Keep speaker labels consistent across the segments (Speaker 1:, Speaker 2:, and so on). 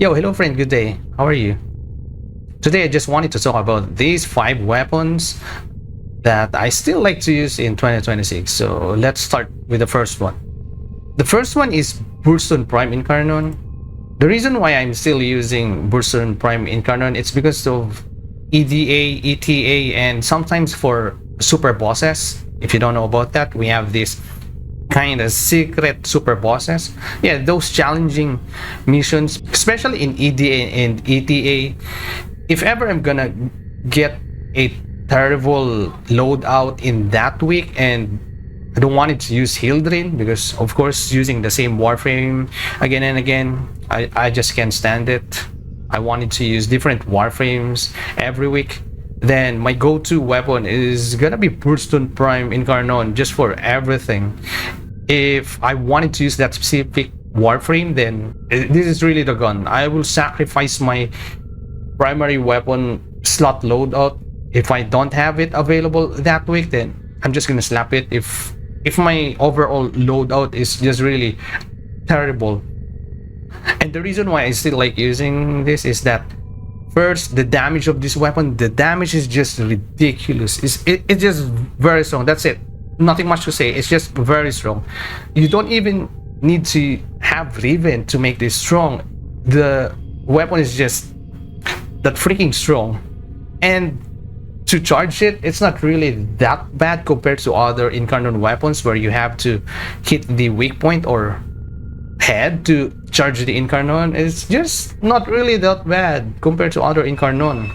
Speaker 1: Yo, hello friend, good day. How are you? Today I just wanted to talk about these 5 weapons that I still like to use in 2026. So let's start with the first one. The first one is Burston Prime Incarnon. The reason why I'm still using Burston Prime Incarnon it's because of EDA, ETA, and sometimes for super bosses. If you don't know about that, we have this kind of secret super bosses. Yeah, those challenging missions, especially in EDA and ETA. If ever I'm gonna get a terrible loadout in that week and I don't want it to use Hildryn because of course using the same Warframe again and again, I just can't stand it. I wanted to use different Warframes every week. Then my go-to weapon is gonna be Burston Prime Incarnon just for everything. If I wanted to use that specific Warframe, then this is really the gun. I will sacrifice my primary weapon slot loadout. If I don't have it available that week, then I'm just gonna slap it if my overall loadout is just really terrible. And the reason why I still like using this is that first, the damage of this weapon, the damage is just ridiculous. It's just very strong. That's it. Nothing much to say. It's just very strong. You don't even need to have Riven to make this strong. The weapon is just that freaking strong. And to charge it, it's not really that bad compared to other Incarnon weapons where you have to hit the weak point or head to charge the Incarnon. It's just not really that bad compared to other Incarnon.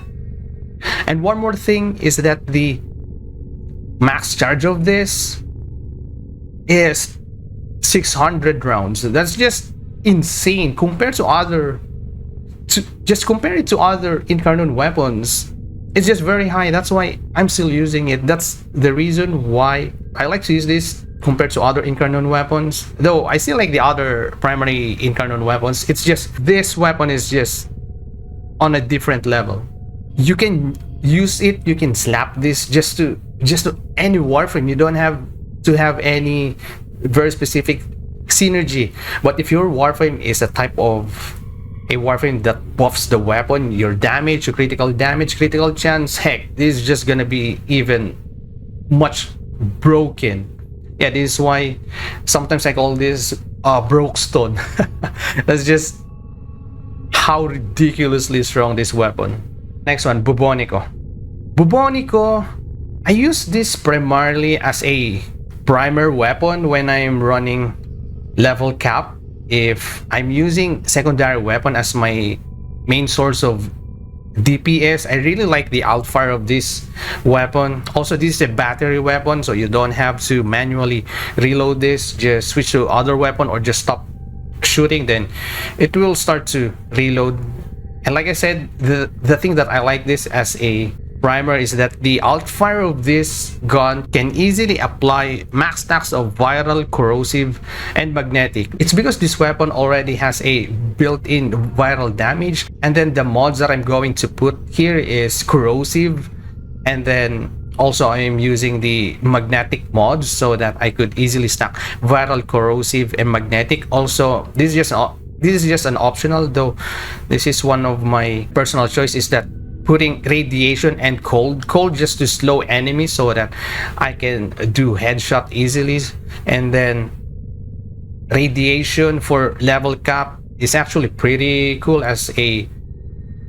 Speaker 1: And one more thing is that the max charge of this is 600 rounds. That's just insane compared to other just compare it to other Incarnon weapons. It's just very high. That's why I'm still using it. That's the reason why I like to use this compared to other Incarnon weapons. Though I still like the other primary Incarnon weapons. It's just this weapon is just on a different level. You can use it, you can slap this just to any Warframe. You don't have to have any very specific synergy. But if your Warframe is a type of a Warframe that buffs the weapon, your damage, your critical damage, critical chance, heck, this is just gonna be even much broken. Yeah, this is why sometimes I call this broke stone. That's just how ridiculously strong this weapon. Next one, Bubonico. Bubonico, I use this primarily as a primer weapon when I'm running level cap. If I'm using secondary weapon as my main source of DPS, I really like the outfire of this weapon. Also, this is a battery weapon, so you don't have to manually reload this. Just switch to other weapon or just stop shooting, then it will start to reload. And like I said, the thing that I like this as a primer is that the outfire of this gun can easily apply max stacks of viral, corrosive, and magnetic. It's because this weapon already has a built-in viral damage, and then the mods that I'm going to put here is corrosive, and then also I am using the magnetic mods so that I could easily stack viral, corrosive, and magnetic. Also, this is just an optional, though this is one of my personal choices, that putting radiation and cold just to slow enemies so that I can do headshot easily. And then radiation for level cap is actually pretty cool as a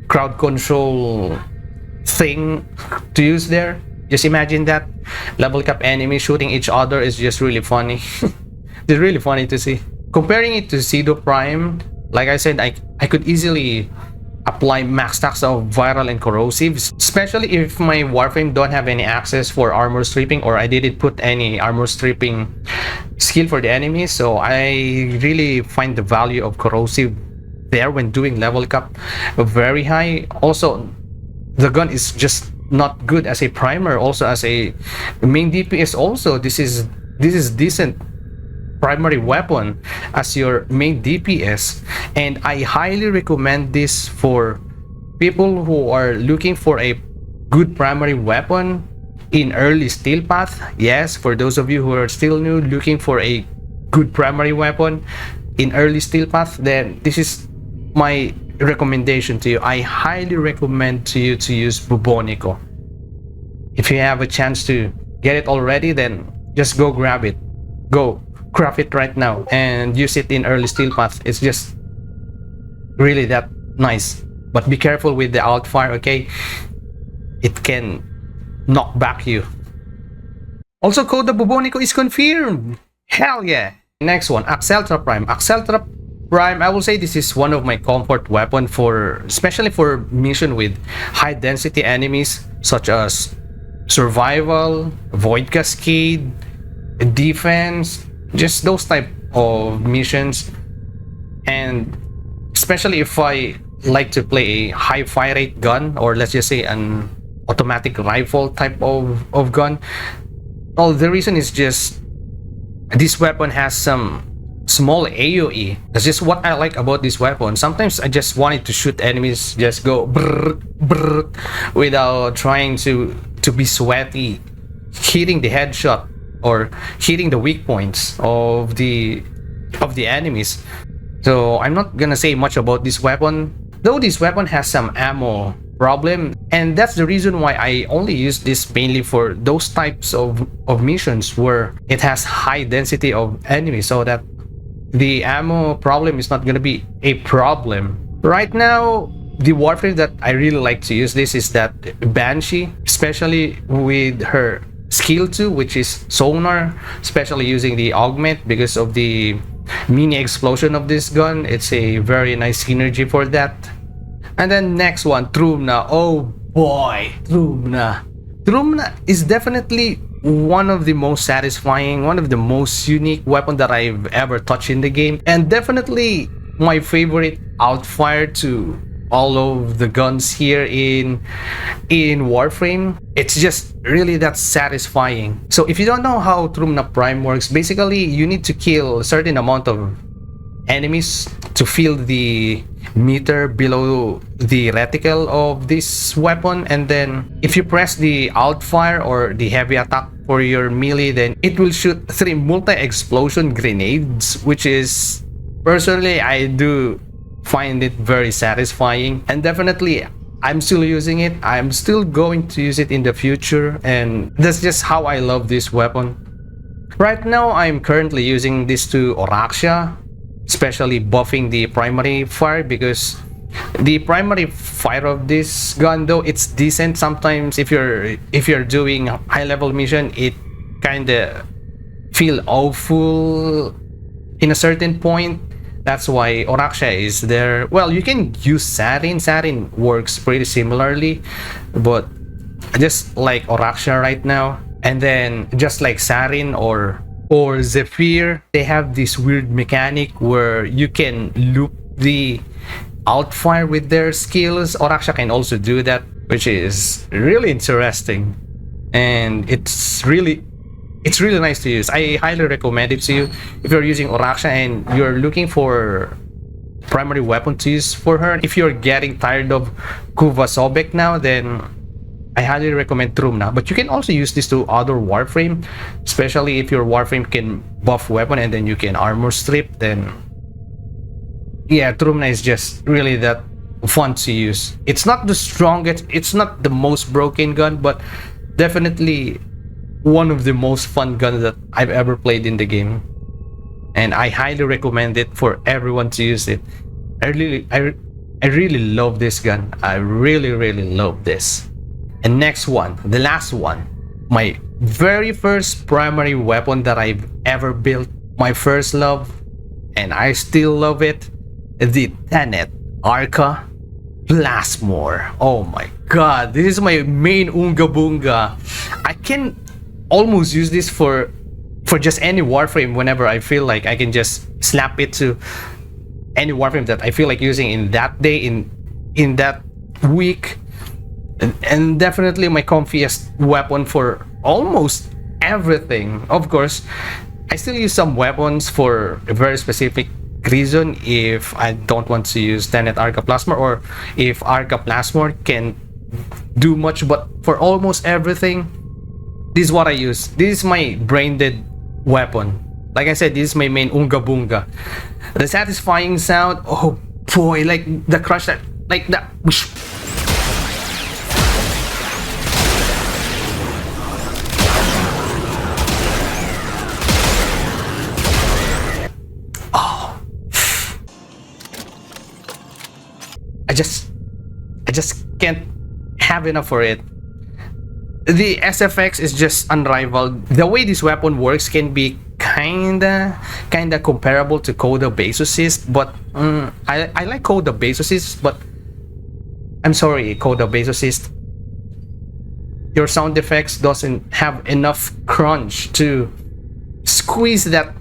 Speaker 1: crowd control thing to use there. Just imagine that level cap enemies shooting each other is just really funny. It's really funny to see. Comparing it to Acceltra Prime, like I said, I could easily apply max stacks of viral and corrosive, especially if my Warframe don't have any access for armor stripping, or I didn't put any armor stripping skill for the enemies. So I really find the value of corrosive there when doing level cap very high. Also, the gun is just not good as a primer. Also, as a main DPS, also this is decent primary weapon as your main DPS, and I highly recommend this for people who are looking for a good primary weapon in early steel path. Yes, for those of you who are still new looking for a good primary weapon in early steel path, then this is my recommendation to you. I highly recommend to you to use Bubonico. If you have a chance to get it already, then just go grab it. Go craft it right now and use it in early steel path. It's just really that nice. But be careful with the outfire, okay? It can knock back you. Also, code the Bubonico is confirmed. Hell yeah. Next one, Acceltra Prime. Acceltra Prime, I will say this is one of my comfort weapon for, especially for mission with high density enemies such as survival, void cascade, defense, just those type of missions. And especially if I like to play a high fire rate gun, or let's just say an automatic rifle type of gun. Well, the reason is just this weapon has some small AoE. That's just what I like about this weapon. Sometimes I just wanted to shoot enemies, just go brrr, brrr, without trying to be sweaty, hitting the headshot or hitting the weak points of the enemies. So I'm not gonna say much about this weapon, though this weapon has some ammo problem, and that's the reason why I only use this mainly for those types of missions where it has high density of enemies, so that the ammo problem is not gonna be a problem. Right now, the Warframe that I really like to use this is that Banshee, especially with her skill 2, which is sonar, especially using the augment because of the mini explosion of this gun. It's a very nice synergy for that. And then next one, Trumna. Oh boy, Trumna. Trumna is definitely one of the most satisfying, one of the most unique weapon that I've ever touched in the game, and definitely my favorite outfire to all of the guns here in Warframe. It's just really that satisfying. So if you don't know how Trumna Prime works, basically you need to kill a certain amount of enemies to fill the meter below the reticle of this weapon, and then if you press the outfire or the heavy attack for your melee, then it will shoot 3 multi-explosion grenades, which is, personally, I do find it very satisfying, and definitely I'm still using it. I'm still going to use it in the future, and that's just how I love this weapon. Right now I'm currently using this to Oraxia, especially buffing the primary fire, because the primary fire of this gun, though it's decent, sometimes if you're doing high level mission, it kind of feel awful in a certain point. That's why Oraxia is there. Well, you can use Citrine. Citrine works pretty similarly, but just like Oraxia right now, and then just like Citrine or Zephyr, they have this weird mechanic where you can loop the outfire with their skills. Oraxia can also do that, which is really interesting, and it's really nice to use. I highly recommend it to you if you're using Oraxia and you're looking for primary weapon to use for her. If you're getting tired of Kuva Sobek now, then I highly recommend Trumna. But you can also use this to other Warframe, especially if your Warframe can buff weapon and then you can armor strip. Then yeah, Trumna is just really that fun to use. It's not the strongest, it's not the most broken gun, but definitely one of the most fun guns that I've ever played in the game, and I highly recommend it for everyone to use it. I really love this gun. I really love this. And next one, the last one, my very first primary weapon that I've ever built, my first love, and I still love it, the Tenet Arca Plasmor. Oh my god, this is my main Unga Bunga. I can almost use this for just any Warframe whenever I feel like. I can just slap it to any Warframe that I feel like using in that day, in that week. And definitely my comfiest weapon for almost everything. Of course, I still use some weapons for a very specific reason if I don't want to use Tenet Arca Plasmor, or if Arca Plasmor can do much, but for almost everything, this is what I use. This is my brain dead weapon. Like I said, this is my main Unga Bunga. The satisfying sound, oh boy, like the crush that, like that. Oh, I just can't have enough for it. The SFX is just unrivaled. The way this weapon works can be kinda comparable to Coda Basosist, but I like Coda Basosist, but I'm sorry, Coda Basosist, your sound effects doesn't have enough crunch to squeeze that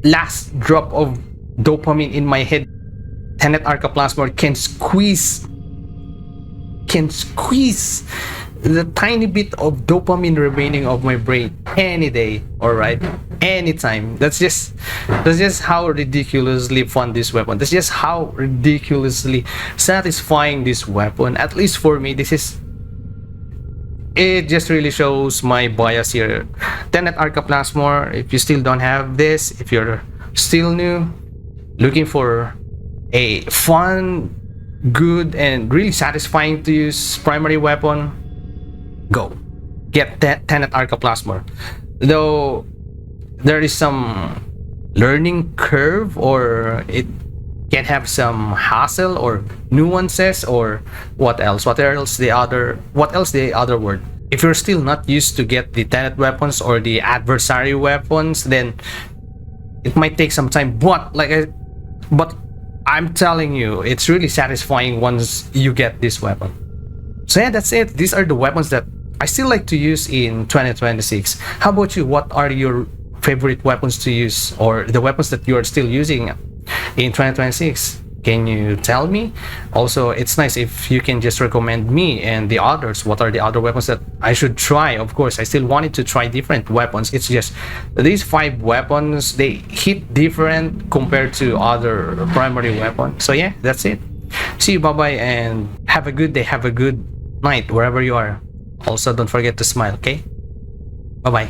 Speaker 1: last drop of dopamine in my head. Tenet Arca Plasmor can squeeze the tiny bit of dopamine remaining of my brain any day, all right, anytime. That's just how ridiculously fun this weapon. That's just how ridiculously satisfying this weapon, at least for me. It just really shows my bias here. Tenet Arca Plasmor, if you still don't have this, if you're still new, looking for a fun, good, and really satisfying to use primary weapon, go get that Tenet Arca Plasmor. Though there is some learning curve, or it can have some hassle or nuances, or what else the other word. If you're still not used to get the Tenet weapons or the adversary weapons, then it might take some time, but I'm telling you, it's really satisfying once you get this weapon. So yeah, that's it. These are the weapons that I still like to use in 2026. How about you? What are your favorite weapons to use, or the weapons that you are still using in 2026? Can you tell me? Also, it's nice if you can just recommend me and the others what are the other weapons that I should try. Of course, I still wanted to try different weapons. It's just these 5 weapons, they hit different compared to other primary weapons. So yeah, that's it. See you, bye bye, and have a good day, have a good night wherever you are. Also, don't forget to smile, okay? Bye bye.